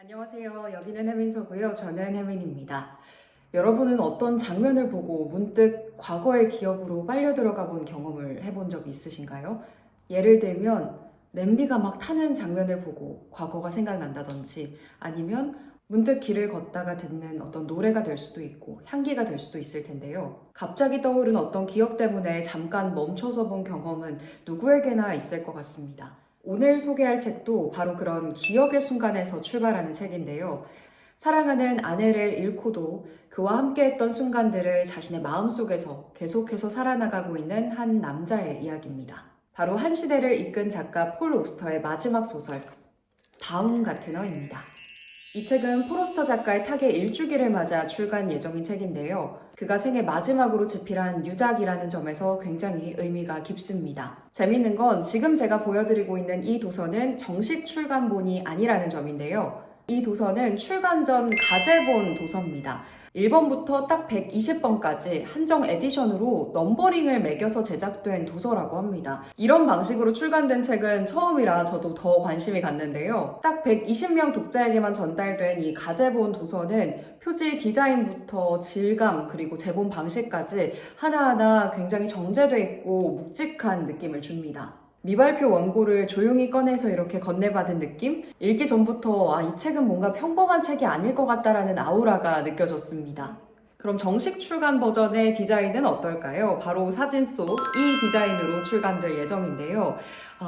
안녕하세요. 여기는 혜민서고요. 저는 혜민입니다. 여러분은 어떤 장면을 보고 문득 과거의 기억으로 빨려 들어가 본 경험을 해본 적이 있으신가요? 예를 들면 냄비가 막 타는 장면을 보고 과거가 생각난다든지 아니면 문득 길을 걷다가 듣는 어떤 노래가 될 수도 있고 향기가 될 수도 있을 텐데요. 갑자기 떠오른 어떤 기억 때문에 잠깐 멈춰서 본 경험은 누구에게나 있을 것 같습니다. 오늘 소개할 책도 바로 그런 기억의 순간에서 출발하는 책인데요. 사랑하는 아내를 잃고도 그와 함께했던 순간들을 자신의 마음속에서 계속해서 살아나가고 있는 한 남자의 이야기입니다. 바로 한 시대를 이끈 작가 폴 오스터의 마지막 소설, 바움가트너입니다. 이 책은 포로스터 작가의 타계 1주기를 맞아 출간 예정인 책인데요. 그가 생애 마지막으로 집필한 유작이라는 점에서 굉장히 의미가 깊습니다. 재밌는 건 지금 제가 보여드리고 있는 이 도서는 정식 출간본이 아니라는 점인데요. 이 도서는 출간 전 가제본 도서입니다. 1번부터 딱 120번까지 한정 에디션으로 넘버링을 매겨서 제작된 도서라고 합니다. 이런 방식으로 출간된 책은 처음이라 저도 더 관심이 갔는데요. 딱 120명 독자에게만 전달된 이 가제본 도서는 표지 디자인부터 질감 그리고 제본 방식까지 하나하나 굉장히 정제돼 있고 묵직한 느낌을 줍니다. 미발표 원고를 조용히 꺼내서 이렇게 건네받은 느낌? 읽기 전부터 이 책은 뭔가 평범한 책이 아닐 것 같다라는 아우라가 느껴졌습니다. 그럼 정식 출간 버전의 디자인은 어떨까요? 바로 사진 속 이 디자인으로 출간될 예정인데요.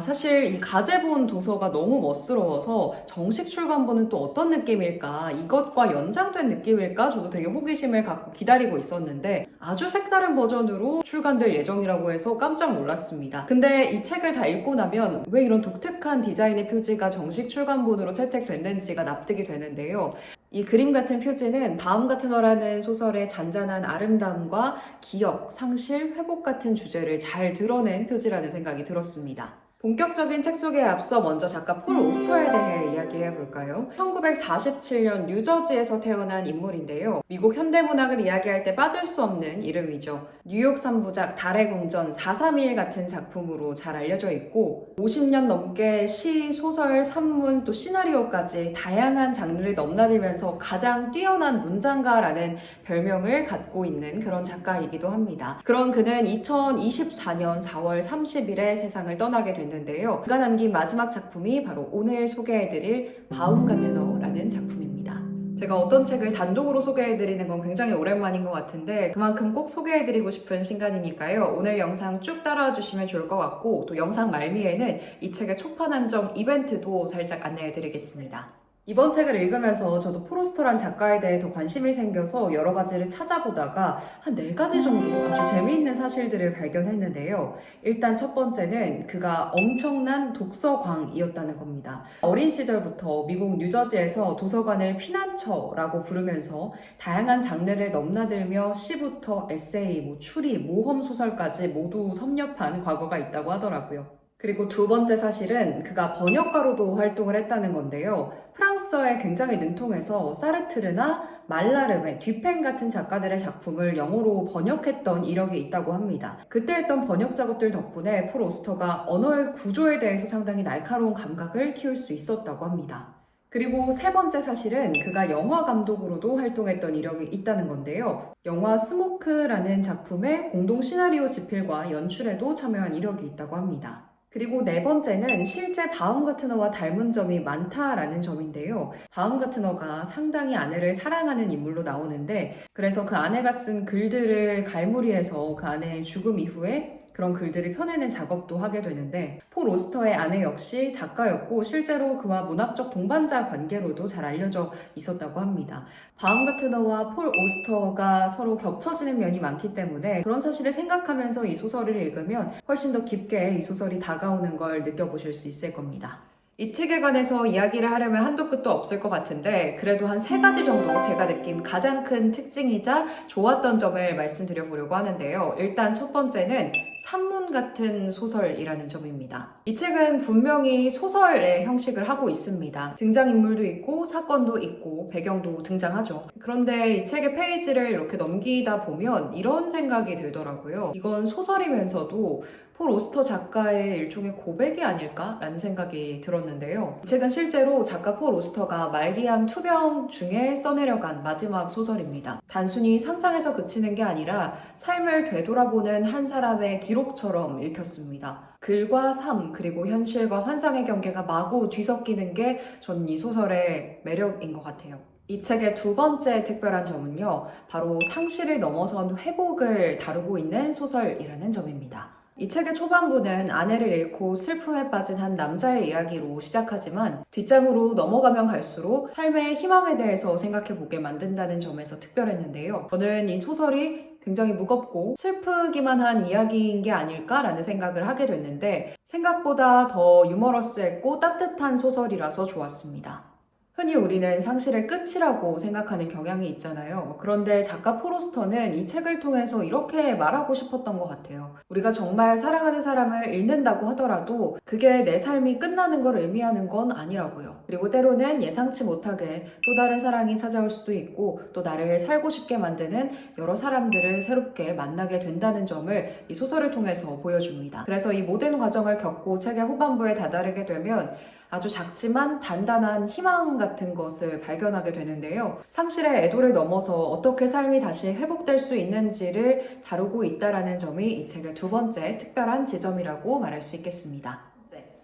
사실 이 가제본 도서가 너무 멋스러워서 정식 출간본은 또 어떤 느낌일까? 이것과 연장된 느낌일까? 저도 되게 호기심을 갖고 기다리고 있었는데 아주 색다른 버전으로 출간될 예정이라고 해서 깜짝 놀랐습니다. 근데 이 책을 다 읽고 나면 왜 이런 독특한 디자인의 표지가 정식 출간본으로 채택됐는지가 납득이 되는데요. 이 그림 같은 표지는 바움가트너라는 소설의 잔잔한 아름다움과 기억, 상실, 회복 같은 주제를 잘 드러낸 표지라는 생각이 들었습니다. 본격적인 책 소개에 앞서 먼저 작가 폴 오스터에 대해 이야기해 볼까요? 1947년 뉴저지에서 태어난 인물인데요. 미국 현대문학을 이야기할 때 빠질 수 없는 이름이죠. 뉴욕 3부작 달의 궁전 431 같은 작품으로 잘 알려져 있고 50년 넘게 시, 소설, 산문, 또 시나리오까지 다양한 장르를 넘나들면서 가장 뛰어난 문장가라는 별명을 갖고 있는 그런 작가이기도 합니다. 그런 그는 2024년 4월 30일에 세상을 떠나게 됐는데요. 그가 남긴 마지막 작품이 바로 오늘 소개해드릴 바움가트너라는 작품입니다. 제가 어떤 책을 단독으로 소개해드리는 건 굉장히 오랜만인 것 같은데 그만큼 꼭 소개해드리고 싶은 시간이니까요. 오늘 영상 쭉 따라와 주시면 좋을 것 같고 또 영상 말미에는 이 책의 초판 한정 이벤트도 살짝 안내해드리겠습니다. 이번 책을 읽으면서 저도 포로스터란 작가에 대해 더 관심이 생겨서 여러 가지를 찾아보다가 한 4가지 정도 아주 재미있는 사실들을 발견했는데요. 일단 첫 번째는 그가 엄청난 독서광이었다는 겁니다. 어린 시절부터 미국 뉴저지에서 도서관을 피난처라고 부르면서 다양한 장르를 넘나들며 시부터 에세이, 추리, 모험 소설까지 모두 섭렵한 과거가 있다고 하더라고요. 그리고 두 번째 사실은 그가 번역가로도 활동을 했다는 건데요. 프랑스어에 굉장히 능통해서 사르트르나 말라름의 듀펜 같은 작가들의 작품을 영어로 번역했던 이력이 있다고 합니다. 그때 했던 번역 작업들 덕분에 폴 오스터가 언어의 구조에 대해서 상당히 날카로운 감각을 키울 수 있었다고 합니다. 그리고 세 번째 사실은 그가 영화 감독으로도 활동했던 이력이 있다는 건데요. 영화 스모크라는 작품의 공동 시나리오 집필과 연출에도 참여한 이력이 있다고 합니다. 그리고 네 번째는 실제 바움가트너와 닮은 점이 많다라는 점인데요. 바움가트너가 상당히 아내를 사랑하는 인물로 나오는데 그래서 그 아내가 쓴 글들을 갈무리해서 그 아내의 죽음 이후에 그런 글들을 펴내는 작업도 하게 되는데 폴 오스터의 아내 역시 작가였고 실제로 그와 문학적 동반자 관계로도 잘 알려져 있었다고 합니다. 바움가트너와 폴 오스터가 서로 겹쳐지는 면이 많기 때문에 그런 사실을 생각하면서 이 소설을 읽으면 훨씬 더 깊게 이 소설이 다가오는 걸 느껴보실 수 있을 겁니다. 이 책에 관해서 이야기를 하려면 한도 끝도 없을 것 같은데 그래도 한 3가지 정도 제가 느낀 가장 큰 특징이자 좋았던 점을 말씀드려 보려고 하는데요. 일단 첫 번째는 산문 같은 소설이라는 점입니다. 이 책은 분명히 소설의 형식을 하고 있습니다. 등장인물도 있고 사건도 있고 배경도 등장하죠. 그런데 이 책의 페이지를 이렇게 넘기다 보면 이런 생각이 들더라고요. 이건 소설이면서도 폴 오스터 작가의 일종의 고백이 아닐까라는 생각이 들었는데요. 이 책은 실제로 작가 폴 오스터가 말기암 투병 중에 써내려간 마지막 소설입니다. 단순히 상상에서 그치는 게 아니라 삶을 되돌아보는 한 사람의 기록처럼 읽혔습니다. 글과 삶, 그리고 현실과 환상의 경계가 마구 뒤섞이는 게 전 이 소설의 매력인 것 같아요. 이 책의 두 번째 특별한 점은요, 바로 상실을 넘어선 회복을 다루고 있는 소설이라는 점입니다. 이 책의 초반부는 아내를 잃고 슬픔에 빠진 한 남자의 이야기로 시작하지만 뒷장으로 넘어가면 갈수록 삶의 희망에 대해서 생각해보게 만든다는 점에서 특별했는데요. 저는 이 소설이 굉장히 무겁고 슬프기만 한 이야기인 게 아닐까라는 생각을 하게 됐는데 생각보다 더 유머러스했고 따뜻한 소설이라서 좋았습니다. 흔히 우리는 상실의 끝이라고 생각하는 경향이 있잖아요. 그런데 작가 폴 오스터는 이 책을 통해서 이렇게 말하고 싶었던 것 같아요. 우리가 정말 사랑하는 사람을 잃는다고 하더라도 그게 내 삶이 끝나는 걸 의미하는 건 아니라고요. 그리고 때로는 예상치 못하게 또 다른 사랑이 찾아올 수도 있고 또 나를 살고 싶게 만드는 여러 사람들을 새롭게 만나게 된다는 점을 이 소설을 통해서 보여줍니다. 그래서 이 모든 과정을 겪고 책의 후반부에 다다르게 되면 아주 작지만 단단한 희망 같은 것을 발견하게 되는데요. 상실의 애도를 넘어서 어떻게 삶이 다시 회복될 수 있는지를 다루고 있다는 점이 이 책의 두 번째 특별한 지점이라고 말할 수 있겠습니다.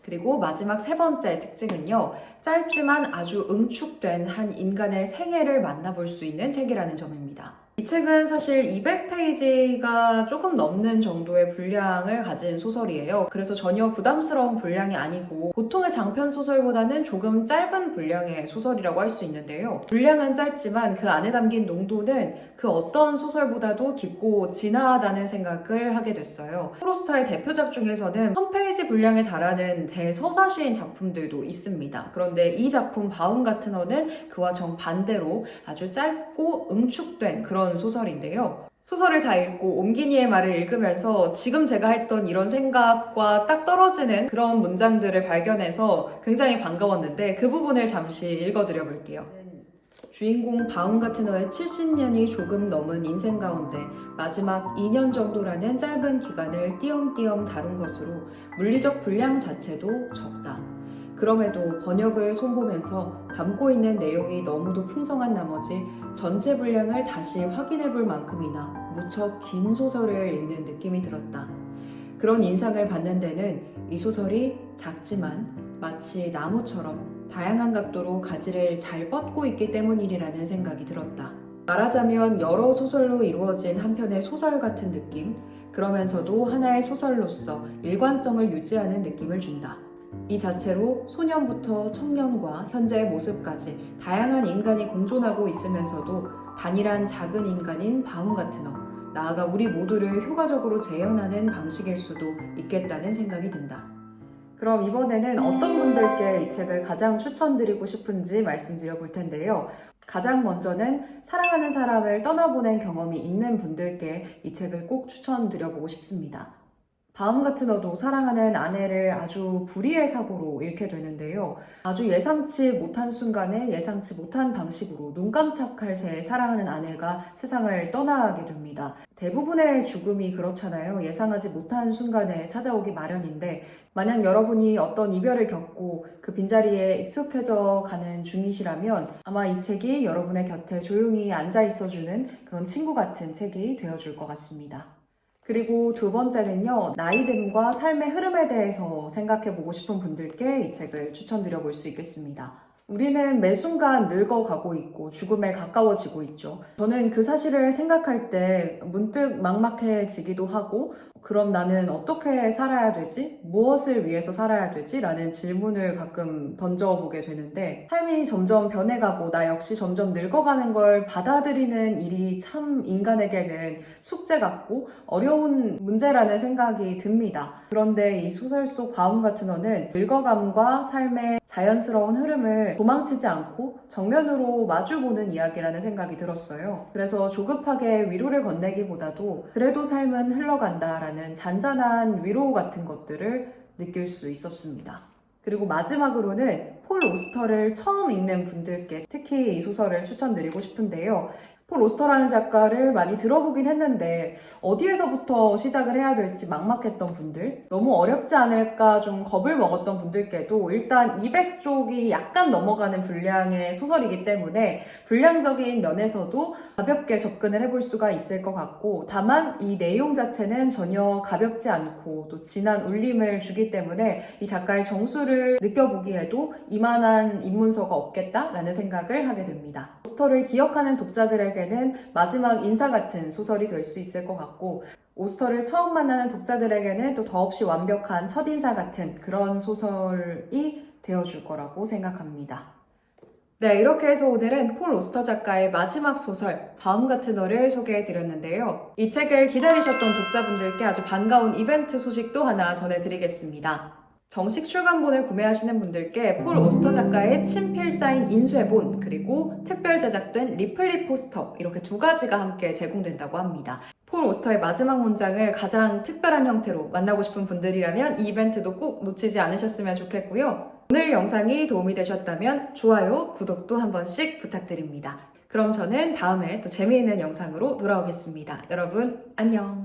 그리고 마지막 세 번째 특징은요, 짧지만 아주 응축된 한 인간의 생애를 만나볼 수 있는 책이라는 점입니다. 이 책은 사실 200페이지가 조금 넘는 정도의 분량을 가진 소설이에요. 그래서 전혀 부담스러운 분량이 아니고 보통의 장편 소설보다는 조금 짧은 분량의 소설이라고 할 수 있는데요. 분량은 짧지만 그 안에 담긴 농도는 그 어떤 소설보다도 깊고 진하다는 생각을 하게 됐어요. 폴 오스터의 대표작 중에서는 1000페이지 분량에 달하는 대서사시인 작품들도 있습니다. 그런데 이 작품 바움가트너는 그와 정반대로 아주 짧고 응축된 그런 소설인데요. 소설을 다 읽고 옴기니의 말을 읽으면서 지금 제가 했던 이런 생각과 딱 떨어지는 그런 문장들을 발견해서 굉장히 반가웠는데 그 부분을 잠시 읽어드려 볼게요. 주인공 바움가트너의 70년이 조금 넘은 인생 가운데 마지막 2년 정도라는 짧은 기간을 띄엄띄엄 다룬 것으로 물리적 분량 자체도 적다. 그럼에도 번역을 손보면서 담고 있는 내용이 너무도 풍성한 나머지 전체 분량을 다시 확인해 볼 만큼이나 무척 긴 소설을 읽는 느낌이 들었다. 그런 인상을 받는 데는 이 소설이 작지만 마치 나무처럼 다양한 각도로 가지를 잘 뻗고 있기 때문이라는 생각이 들었다. 말하자면 여러 소설로 이루어진 한 편의 소설 같은 느낌, 그러면서도 하나의 소설로서 일관성을 유지하는 느낌을 준다. 이 자체로 소년부터 청년과 현재의 모습까지 다양한 인간이 공존하고 있으면서도 단일한 작은 인간인 바움가트너, 나아가 우리 모두를 효과적으로 재현하는 방식일 수도 있겠다는 생각이 든다. 그럼 이번에는 어떤 분들께 이 책을 가장 추천드리고 싶은지 말씀드려 볼 텐데요. 가장 먼저는 사랑하는 사람을 떠나보낸 경험이 있는 분들께 이 책을 꼭 추천드려보고 싶습니다. 바움가트너도 사랑하는 아내를 아주 불의의 사고로 잃게 되는데요. 아주 예상치 못한 순간에 예상치 못한 방식으로 눈 깜짝할 새에 사랑하는 아내가 세상을 떠나게 됩니다. 대부분의 죽음이 그렇잖아요. 예상하지 못한 순간에 찾아오기 마련인데 만약 여러분이 어떤 이별을 겪고 그 빈자리에 익숙해져 가는 중이시라면 아마 이 책이 여러분의 곁에 조용히 앉아 있어주는 그런 친구 같은 책이 되어줄 것 같습니다. 그리고 두 번째는요, 나이듦과 삶의 흐름에 대해서 생각해보고 싶은 분들께 이 책을 추천드려 볼 수 있겠습니다. 우리는 매 순간 늙어가고 있고 죽음에 가까워지고 있죠. 저는 그 사실을 생각할 때 문득 막막해지기도 하고 그럼 나는 어떻게 살아야 되지? 무엇을 위해서 살아야 되지? 라는 질문을 가끔 던져보게 되는데 삶이 점점 변해가고 나 역시 점점 늙어가는 걸 받아들이는 일이 참 인간에게는 숙제 같고 어려운 문제라는 생각이 듭니다. 그런데 이 소설 속 바움가트너는 늙어감과 삶의 자연스러운 흐름을 도망치지 않고 정면으로 마주보는 이야기라는 생각이 들었어요. 그래서 조급하게 위로를 건네기보다도 그래도 삶은 흘러간다라는 잔잔한 위로 같은 것들을 느낄 수 있었습니다. 그리고 마지막으로는 폴 오스터를 처음 읽는 분들께 특히 이 소설을 추천드리고 싶은데요. 폴 오스터라는 작가를 많이 들어보긴 했는데 어디에서부터 시작을 해야 될지 막막했던 분들, 너무 어렵지 않을까 좀 겁을 먹었던 분들께도 일단 200쪽이 약간 넘어가는 분량의 소설이기 때문에 분량적인 면에서도 가볍게 접근을 해볼 수가 있을 것 같고, 다만 이 내용 자체는 전혀 가볍지 않고 또 진한 울림을 주기 때문에 이 작가의 정수를 느껴보기에도 이만한 입문서가 없겠다라는 생각을 하게 됩니다. 오스터를 기억하는 독자들에게는 마지막 인사 같은 소설이 될 수 있을 것 같고, 오스터를 처음 만나는 독자들에게는 또 더없이 완벽한 첫인사 같은 그런 소설이 되어줄 거라고 생각합니다. 네, 이렇게 해서 오늘은 폴 오스터 작가의 마지막 소설 바움 같은 너를 소개해드렸는데요. 이 책을 기다리셨던 독자분들께 아주 반가운 이벤트 소식도 하나 전해드리겠습니다. 정식 출간본을 구매하시는 분들께 폴 오스터 작가의 친필 사인 인쇄본, 그리고 특별 제작된 리플리 포스터, 이렇게 두 가지가 함께 제공된다고 합니다. 폴 오스터의 마지막 문장을 가장 특별한 형태로 만나고 싶은 분들이라면 이 이벤트도 꼭 놓치지 않으셨으면 좋겠고요. 오늘 영상이 도움이 되셨다면 좋아요, 구독도 한 번씩 부탁드립니다. 그럼 저는 다음에 또 재미있는 영상으로 돌아오겠습니다. 여러분, 안녕!